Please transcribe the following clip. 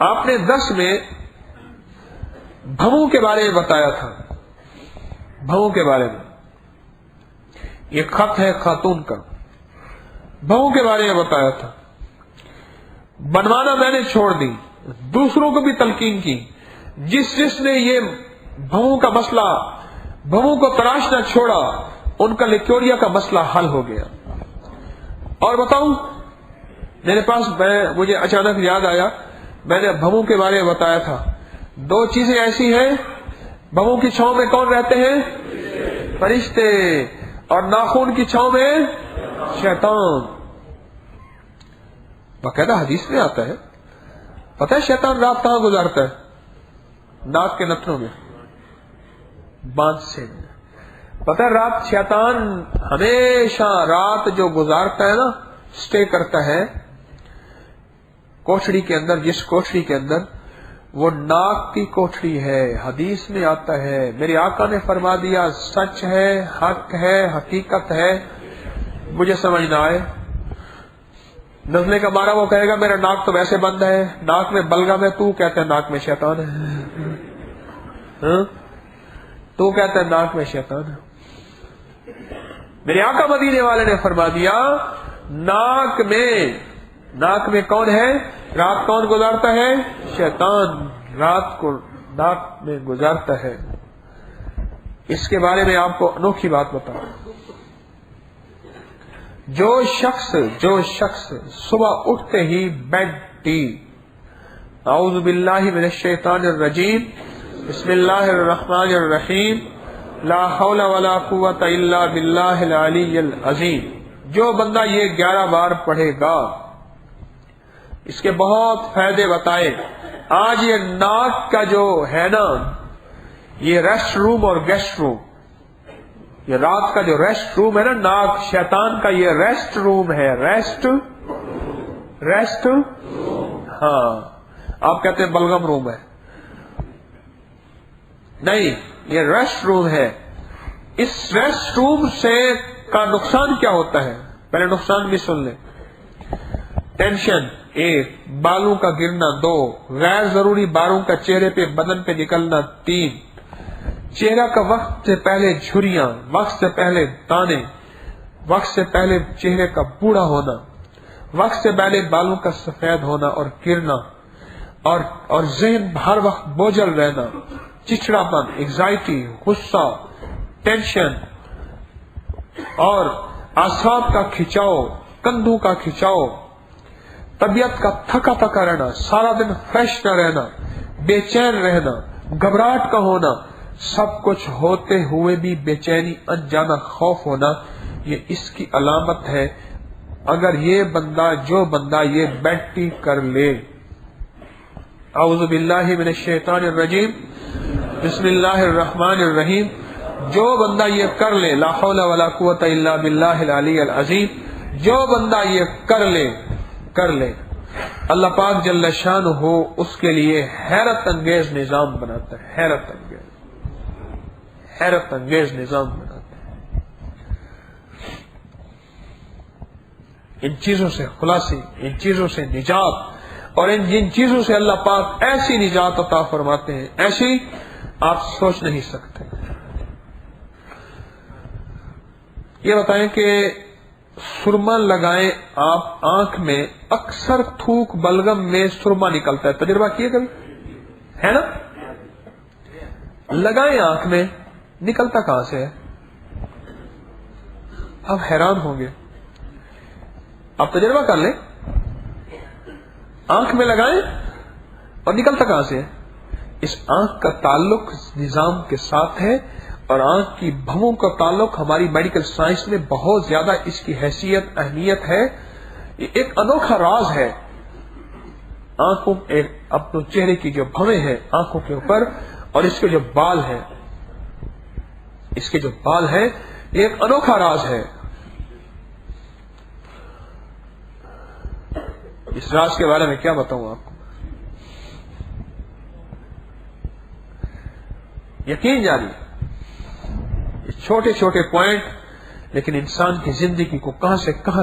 آپ نے درس میں بھووں کے بارے میں بتایا تھا. بھووں کے بارے میں یہ خط ہے خاتون کا. بہو کے بارے میں بتایا تھا. بنوانا میں نے چھوڑ دی, دوسروں کو بھی تلقین کی. جس نے یہ بہو کا مسئلہ, بہو کو تراشنا چھوڑا, ان کا لیکوریا کا مسئلہ حل ہو گیا. اور بتاؤں, میرے پاس مجھے اچانک یاد آیا, میں نے بہو کے بارے میں بتایا تھا. دو چیزیں ایسی ہیں, بہو کی چھاؤں میں کون رہتے ہیں؟ فرشتے. اور ناخون کی چھاؤں میں شیطان. باقاعدہ حدیث میں آتا ہے. پتہ ہے شیطان رات کہاں گزارتا ہے؟ ناک کے نتنوں میں, باندھ سے. پتہ ہے رات شیطان ہمیشہ رات جو گزارتا ہے نا, سٹے کرتا ہے کوٹھڑی کے اندر. جس کوٹھڑی کے اندر, وہ ناک کی کوٹھڑی ہے. حدیث میں آتا ہے, میرے آقا نے فرما دیا, سچ ہے, حق ہے, حقیقت ہے, مجھے سمجھ نہ آئے نزلے کا مارا وہ کہے گا میرا ناک تو ویسے بند ہے, ناک میں بلغم ہے, تو کہتا ہے ناک میں شیطان ہے. تو کہتا ہے ناک میں شیطان ہے. میرے آقا مدینے والے نے فرما دیا, ناک میں کون ہے؟ رات کون گزارتا ہے؟ شیطان رات کو ناک میں گزارتا ہے. اس کے بارے میں آپ کو انوکھی بات بتاؤں. جو شخص صبح اٹھتے ہی بیڈ ٹی, اعوذ باللہ من الشیطان الرجیم, بسم اللہ الرحمن الرحیم, لا حول ولا قوت الا باللہ العلی العظیم, جو بندہ یہ 11 بار پڑھے گا, اس کے بہت فائدے بتائے. آج یہ ناک کا جو ہے نا, یہ ریسٹ روم اور گیسٹ روم, یہ رات کا جو ریسٹ روم ہے نا, ناک شیطان کا یہ ریسٹ روم ہے. ریسٹ ہاں, آپ کہتے ہیں بلغم روم ہے, نہیں, یہ ریسٹ روم ہے. اس ریسٹ روم سے کا نقصان کیا ہوتا ہے؟ پہلے نقصان بھی سن لیں. ٹینشن 1, بالوں کا گرنا 2, غیر ضروری باروں کا چہرے پہ بدن پہ نکلنا 3, چہرہ کا وقت سے پہلے جھریاں, وقت سے پہلے دانے, وقت سے پہلے چہرے کا بوڑھا ہونا, وقت سے پہلے بالوں کا سفید ہونا اور گرنا, اور ذہن ہر وقت بوجھل رہنا, چچڑاپن, ایگزائٹی, غصہ, ٹینشن, اور اعصاب کا کھچاؤ, کندھوں کا کھچاؤ, طبیعت کا تھکا رہنا, سارا دن فریش نہ رہنا, بے چین رہنا, گھبراہٹ کا ہونا, سب کچھ ہوتے ہوئے بھی بے چینی, انجانا خوف ہونا, یہ اس کی علامت ہے. اگر جو بندہ یہ بیٹھی کر لے, اعوذ باللہ من الشیطان الرجیم, بسم اللہ الرحمن الرحیم, جو بندہ یہ کر لے, لا حول ولا قوت الا باللہ العلی العظیم, جو بندہ یہ کر لے, اللہ پاک جل شانہ اس کے لیے حیرت انگیز نظام بناتا ہے. حیرت انگیز نظام بناتا ہے. ان چیزوں سے خلاصی, ان چیزوں سے نجات, اور جن چیزوں سے اللہ پاک ایسی نجات عطا فرماتے ہیں, ایسی آپ سوچ نہیں سکتے. یہ بتائیں کہ سرما لگائیں آپ آنکھ میں, اکثر تھوک بلغم میں سرما نکلتا ہے, تجربہ کیے کبھی ہے نا؟ لگائیں آنکھ میں, نکلتا کہاں سے ہے؟ آپ حیران ہوں گے. آپ تجربہ کر لیں, آنکھ میں لگائیں اور نکلتا کہاں سے ہے؟ اس آنکھ کا تعلق نظام کے ساتھ ہے, اور آنکھ کی بھووں کا تعلق ہماری میڈیکل سائنس میں بہت زیادہ اس کی حیثیت, اہمیت ہے. یہ ایک انوکھا راز ہے. آنکھوں, اپنے چہرے کی جو بھویں ہیں آنکھوں کے اوپر, اور اس کے جو بال ہیں, یہ ایک انوکھا راز ہے. اس راز کے بارے میں کیا بتاؤں آپ کو؟ یقین جاری, چھوٹے چھوٹے پوائنٹ, لیکن انسان کی زندگی کو کہاں سے کہاں